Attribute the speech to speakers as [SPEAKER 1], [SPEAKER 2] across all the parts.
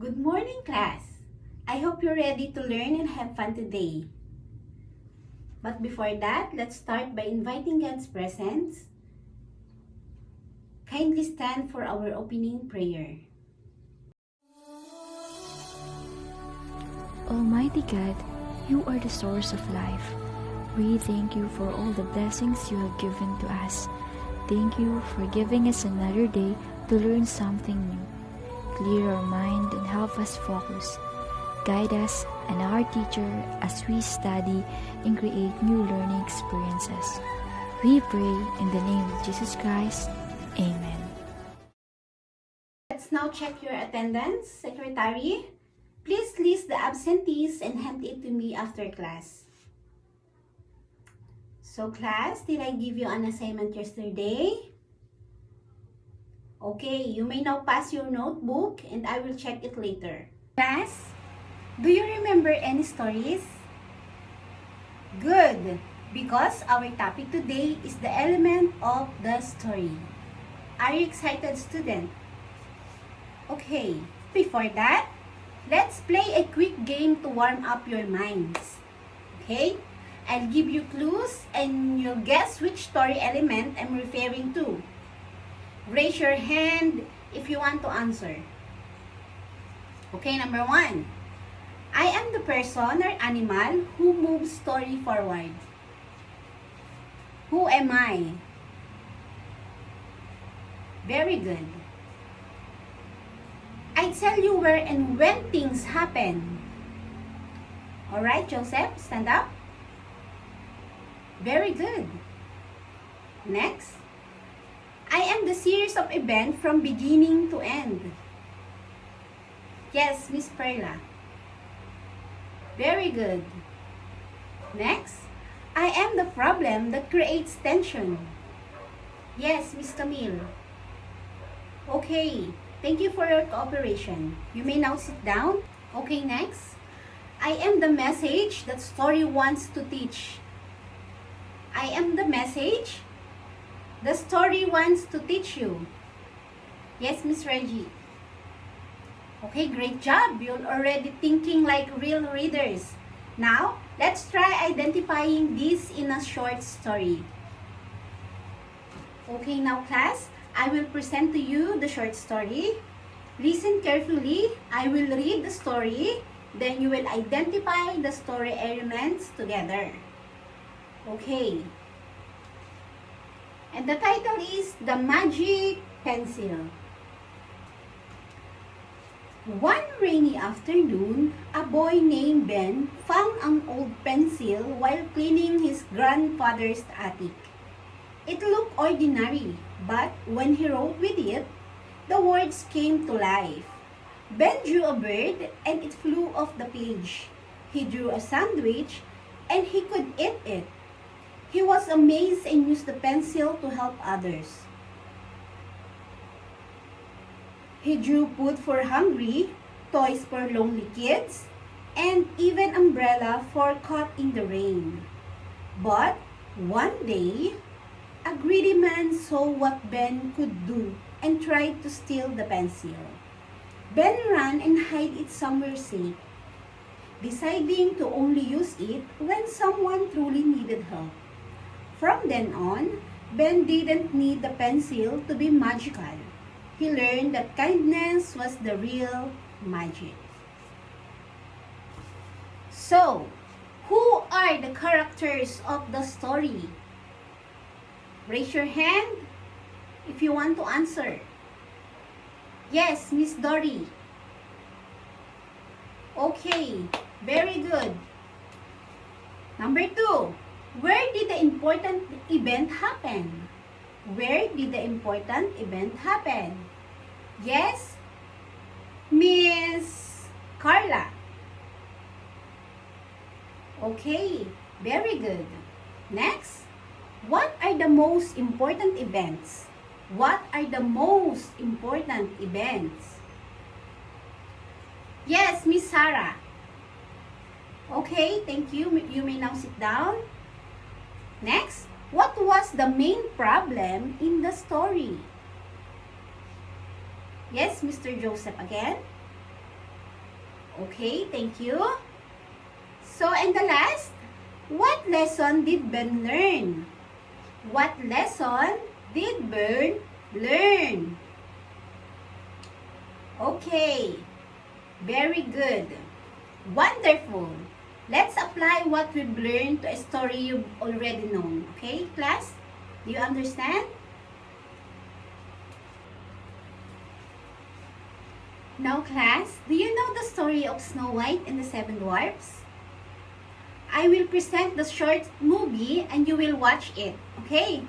[SPEAKER 1] Good morning, class. I hope you're ready to learn and have fun today. But before that, let's start by inviting God's presence. Kindly stand for our opening prayer.
[SPEAKER 2] Almighty God, you are the source of life. We thank you for all the blessings you have given to us. Thank you for giving us another day to learn something new. Clear our mind and help us focus. Guide us and our teacher as we study and create new learning experiences. We pray in the name of Jesus Christ. Amen.
[SPEAKER 1] Let's now check your attendance. Secretary, please list the absentees and hand it to me after class. So class, did I give you an assignment yesterday? Okay, you may now pass your notebook and I will check it later. Class, do you remember any stories? Good, because our topic today is the element of the story. Are you excited, student? Okay, before that, let's play a quick game to warm up your minds. Okay? I'll give you clues and you'll guess which story element I'm referring to. Raise your hand if you want to answer. Okay, number 1. I am the person or animal who moves story forward. Who am I? Very good. I tell you where and when things happen. Alright, Joseph, stand up. Very good. Next. I am the series of events from beginning to end. Yes, Miss Perla. Very good. Next. I am the problem that creates tension. Yes, Miss Camille. Okay. Thank you for your cooperation. You may now sit down. Okay, next. I am the message that story wants to teach. I am the message the story wants to teach you. Yes, Miss Reggie. Okay, great job. You're already thinking like real readers. Now, let's try identifying this in a short story. Okay, now class, I will present to you the short story. Listen carefully. I will read the story. Then you will identify the story elements together. Okay. And the title is The Magic Pencil. One rainy afternoon, a boy named Ben found an old pencil while cleaning his grandfather's attic. It looked ordinary, but when he wrote with it, the words came to life. Ben drew a bird and it flew off the page. He drew a sandwich and he could eat it. He was amazed and used the pencil to help others. He drew food for hungry, toys for lonely kids, and even umbrella for caught in the rain. But one day, a greedy man saw what Ben could do and tried to steal the pencil. Ben ran and hid it somewhere safe, deciding to only use it when someone truly needed help. From then on, Ben didn't need the pencil to be magical. He learned that kindness was the real magic. So, who are the characters of the story? Raise your hand if you want to answer. Yes, Miss Dory. Okay, very good. Number 2. Where did the important event happen? Where did the important event happen? Yes, Miss Carla. Okay, very good. Next, what are the most important events? What are the most important events? Yes, Miss Sarah. Okay, thank you. You may now sit down. Next, what was the main problem in the story? Yes, Mr. Joseph again. Okay, thank you. So, and the last, what lesson did Ben learn? What lesson did Ben learn? Okay, very good. Wonderful. Let's apply what we've learned to a story you've already known. Okay, class? Do you understand? Now, class, do you know the story of Snow White and the Seven Dwarfs? I will present the short movie and you will watch it. Okay?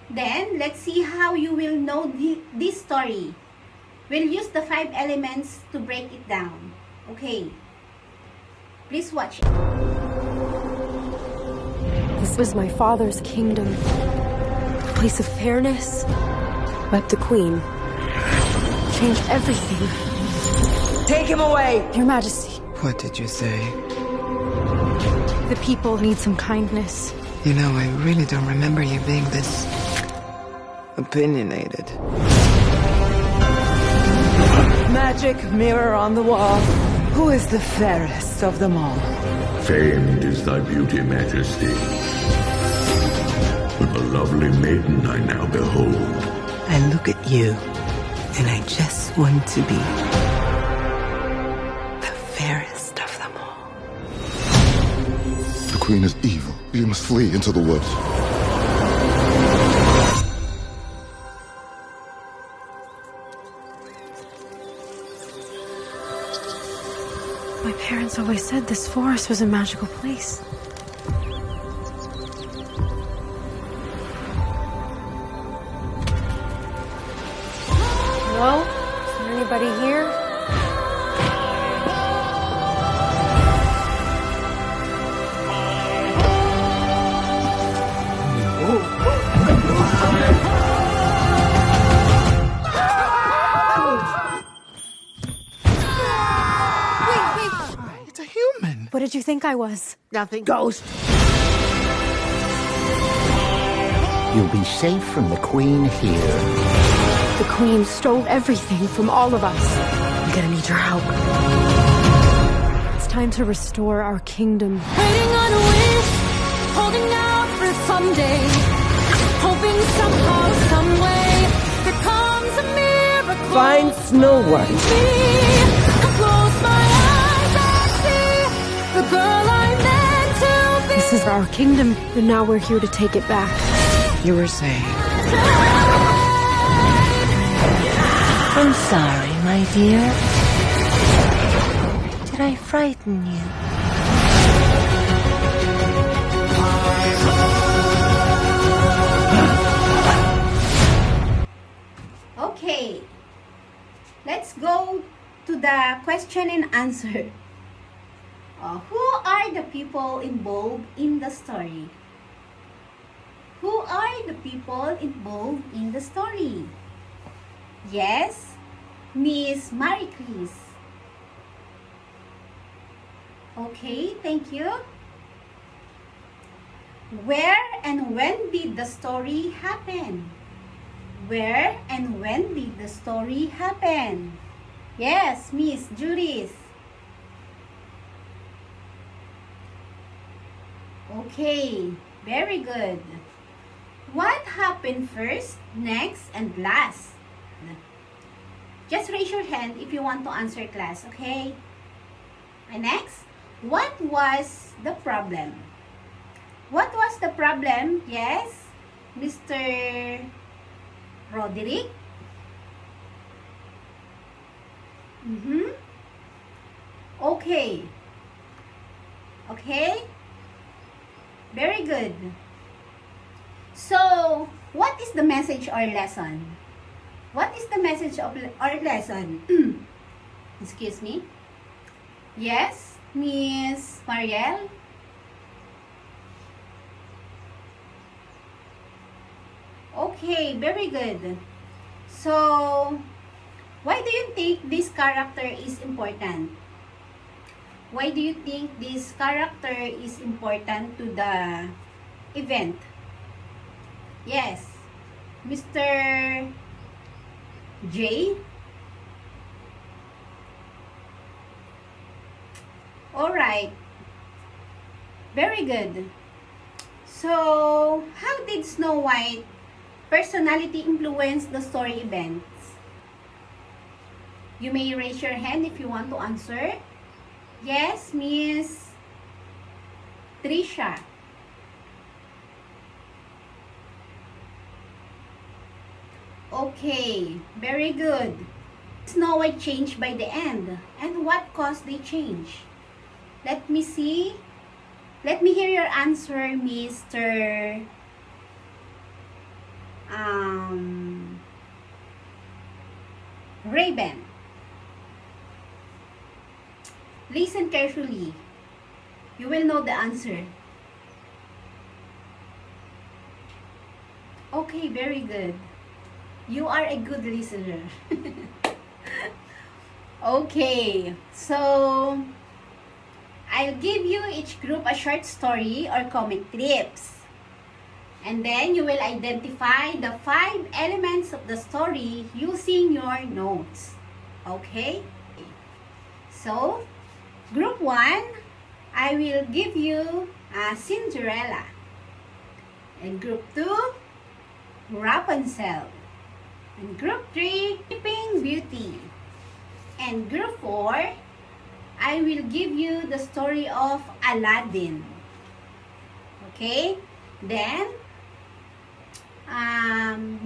[SPEAKER 1] Then, let's see how you will know this story. We'll use the 5 elements to break it down. Okay. Please watch it.
[SPEAKER 3] This was my father's kingdom. A place of fairness. But the queen changed everything.
[SPEAKER 4] Take him away!
[SPEAKER 3] Your Majesty,
[SPEAKER 5] What did you say?
[SPEAKER 3] the people need some kindness.
[SPEAKER 5] You know, I really don't remember you being this opinionated.
[SPEAKER 4] Magic mirror on the wall. Who is the fairest of them all?
[SPEAKER 6] Famed is thy beauty, Majesty. But a lovely maiden I now behold.
[SPEAKER 5] I look at you, and I just want to be the fairest of them all.
[SPEAKER 7] The queen is evil. You must flee into the woods.
[SPEAKER 3] My parents always said this forest was a magical place. Hello? Is there anybody here?
[SPEAKER 7] It's a human.
[SPEAKER 3] What did you think I was?
[SPEAKER 8] Nothing.
[SPEAKER 7] Ghost.
[SPEAKER 8] You'll be safe from the queen here.
[SPEAKER 3] The queen stole everything from all of us. I'm gonna need your help. It's time to restore our kingdom.
[SPEAKER 9] Waiting on a wish, holding out for someday, hoping somehow, some way, there comes a miracle.
[SPEAKER 4] Find Snow White.
[SPEAKER 9] I close my eyes, I see the girl I meant to be.
[SPEAKER 3] This is our kingdom, and now we're here to take it back.
[SPEAKER 5] You were saying...
[SPEAKER 8] I'm sorry, my dear. Did I frighten you?
[SPEAKER 1] Okay. Let's go to the question and answer. Who are the people involved in the story? Who are the people involved in the story? Yes, Miss Marie Chris. Okay, thank you. Where and when did the story happen? Where and when did the story happen? Yes, Miss Judith. Okay, very good. What happened first, next, and last? Just raise your hand if you want to answer, class, okay? And next, what was the problem? What was the problem? Yes, Mr. Roderick? Okay. Okay? Very good. So, what is the message or lesson? What is the message of our lesson? Excuse me. Yes, Miss Marielle? Okay, very good. So, why do you think this character is important? Why do you think this character is important to the event? Yes, Mr. J? Alright. Very good. So, how did Snow White personality influence the story events? You may raise your hand if you want to answer. Yes, Miss Trisha. Okay, very good. Snow White changed by the end. And what caused the change? Let me see. Let me hear your answer, Mr. Raven. Listen carefully. You will know the answer. Okay, very good. You are a good listener. Okay, so I'll give you each group a short story or comic clips. And then you will identify the 5 elements of the story using your notes. Okay? So, group 1, I will give you Cinderella. And group 2, Rapunzel. And group 3, Sleeping Beauty. And group 4, I will give you the story of Aladdin. Okay? Then,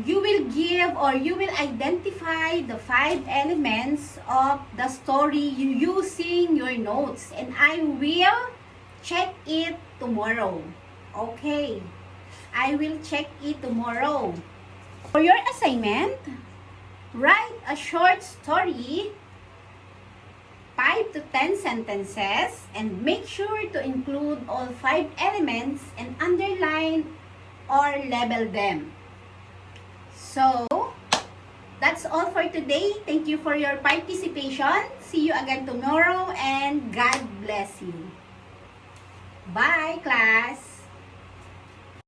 [SPEAKER 1] you will give or you will identify the 5 elements of the story using your notes. And I will check it tomorrow. Okay? I will check it tomorrow. For your assignment, write a short story, 5 to 10 sentences, and make sure to include all 5 elements and underline or label them. So, that's all for today. Thank you for your participation. See you again tomorrow and God bless you. Bye, class!